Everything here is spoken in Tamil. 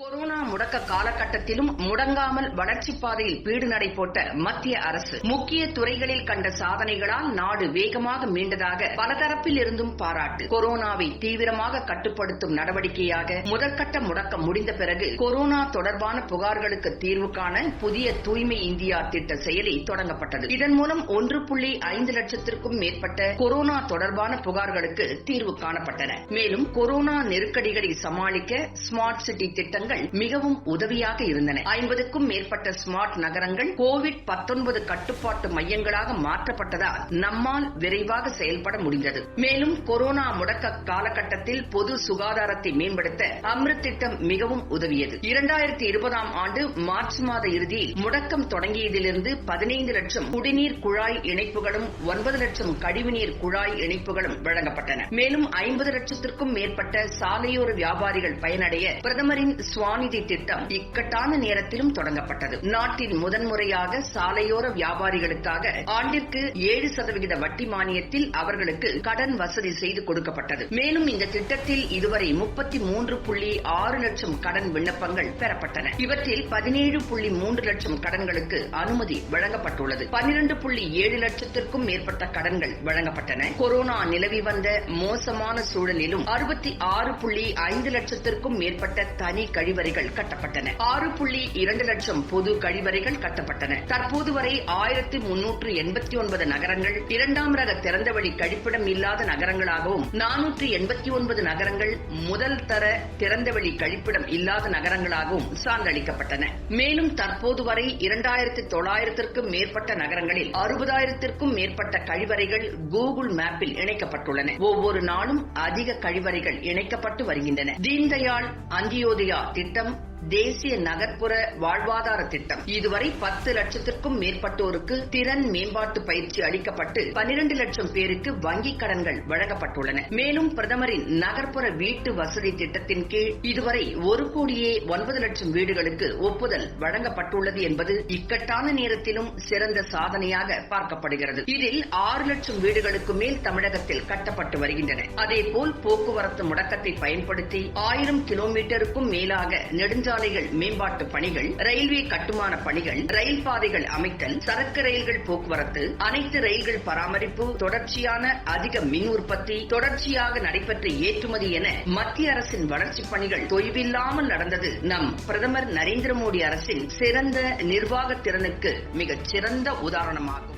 கொரோனா முடக்க காலகட்டத்திலும் முடங்காமல் வளர்ச்சிப் பாதையில் பீடு நடை போட்ட மத்திய அரசு முக்கிய துறைகளில் கண்ட சாதனைகளால் நாடு வேகமாக மீண்டதாக பலதரப்பில் இருந்தும் பாராட்டு. கொரோனாவை தீவிரமாக கட்டுப்படுத்தும் நடவடிக்கையாக முதற்கட்ட முடக்கம் முடிந்த பிறகு கொரோனா தொடர்பான புகார்களுக்கு தீர்வு காண புதிய தூய்மை இந்தியா திட்ட செயலி தொடங்கப்பட்டது. இதன் மூலம் 1.5 லட்சத்திற்கும் மேற்பட்ட கொரோனா தொடர்பான புகார்களுக்கு தீர்வு காணப்பட்டன. மேலும் கொரோனா நெருக்கடிகளை சமாளிக்க ஸ்மார்ட் சிட்டி திட்டங்கள் மிகவும் உதவியாக இருந்தன. 50க்கும் மேற்பட்ட ஸ்மார்ட் நகரங்கள் கோவிட்-19 கட்டுப்பாட்டு மையங்களாக மாற்றப்பட்டதால் நம்மால் விரைவாக செயல்பட முடிந்தது. மேலும் கொரோனா முடக்க காலகட்டத்தில் பொது சுகாதாரத்தை மேம்படுத்த அம்ருத் திட்டம் மிகவும் உதவியது. 2020ஆம் ஆண்டு மார்ச் மாத இறுதியில் முடக்கம் தொடங்கியதிலிருந்து 15 லட்சம் குடிநீர் குழாய் இணைப்புகளும் 9 லட்சம் கழிவுநீர் குழாய் இணைப்புகளும் வழங்கப்பட்டன. மேலும் 50 லட்சத்திற்கும் மேற்பட்ட சாலையோர வியாபாரிகள் பயனடைய பிரதமரின் ஸ்வாநிதி திட்டம் இக்கட்டான நேரத்திலும் தொடங்கப்பட்டது. நாட்டின் முதன்முறையாக சாலையோர வியாபாரிகளுக்காக ஆண்டிற்கு 7% வட்டி மானியத்தில் அவர்களுக்கு கடன் வசதி செய்து கொடுக்கப்பட்டது. மேலும் இந்த திட்டத்தில் இதுவரை 33.6 லட்சம் கடன் விண்ணப்பங்கள் பெறப்பட்டன. இவற்றில் 17.3 லட்சம் கடன்களுக்கு அனுமதி வழங்கப்பட்டுள்ளது. 12.7 லட்சத்திற்கும் மேற்பட்ட கடன்கள் வழங்கப்பட்டன. கொரோனா நிலவி வந்த மோசமான சூழலிலும் 66.5 லட்சத்திற்கும் மேற்பட்ட தனி கழிவறைகள் கட்டப்பட்டன. 6.2 லட்சம் பொது கழிவறைகள் கட்டப்பட்டன. தற்போது வரை 1389 நகரங்கள் இரண்டாம் ரக திறந்தவெளி கழிப்பிடம் இல்லாத நகரங்களாகவும் 489 நகரங்கள் முதல் தர திறந்தவெளி கழிப்பிடம் இல்லாத நகரங்களாகவும் சான்றளிக்கப்பட்டன. மேலும் தற்போது வரை 2900க்கும் மேற்பட்ட நகரங்களில் 60,000த்திற்கும் மேற்பட்ட கழிவறைகள் கூகுள் மேப்பில் இணைக்கப்பட்டுள்ளன. ஒவ்வொரு நாளும் அதிக கழிவறைகள் இணைக்கப்பட்டு வருகின்றன. தீன்தயாள் அந்தியோதயா திட்டம், தேசிய நகர்ப்புற வாழ்வாதார திட்டம் இதுவரை 10 லட்சத்திற்கும் மேற்பட்டோருக்கு திறன் மேம்பாட்டு பயிற்சி அளிக்கப்பட்டு 12 லட்சம் பேருக்கு வங்கிக் கடன்கள் வழங்கப்பட்டுள்ளன. மேலும் பிரதமரின் நகர்ப்புற வீட்டு வசதி திட்டத்தின் கீழ் இதுவரை 1.9 லட்சம் வீடுகளுக்கு ஒப்புதல் வழங்கப்பட்டுள்ளது என்பது இக்கட்டான நேரத்திலும் சிறந்த சாதனையாக பார்க்கப்படுகிறது. இதில் 6 லட்சம் வீடுகளுக்கு மேல் தமிழகத்தில் கட்டப்பட்டு வருகின்றன. அதேபோல் போக்குவரத்து முடக்கத்தை பயன்படுத்தி 1000 கிலோமீட்டருக்கும் மேலாக நெடுஞ்சாலைகள் மேம்பாட்டு பணிகள், ரயில்வே கட்டுமான பணிகள், ரயில் பாதைகள் அமைத்தல், சரக்கு ரயில்கள் போக்குவரத்து, அனைத்து ரயில்கள் பராமரிப்பு, தொடர்ச்சியான அதிக மின் உற்பத்தி, தொடர்ச்சியாக நடைபெற்ற ஏற்றுமதி என மத்திய அரசின் வளர்ச்சிப் பணிகள் தொய்வில்லாமல் நடந்தது நம் பிரதமர் நரேந்திர மோடி அரசின் சிறந்த நிர்வாக திறனுக்கு மிகச் சிறந்த உதாரணமாகும்.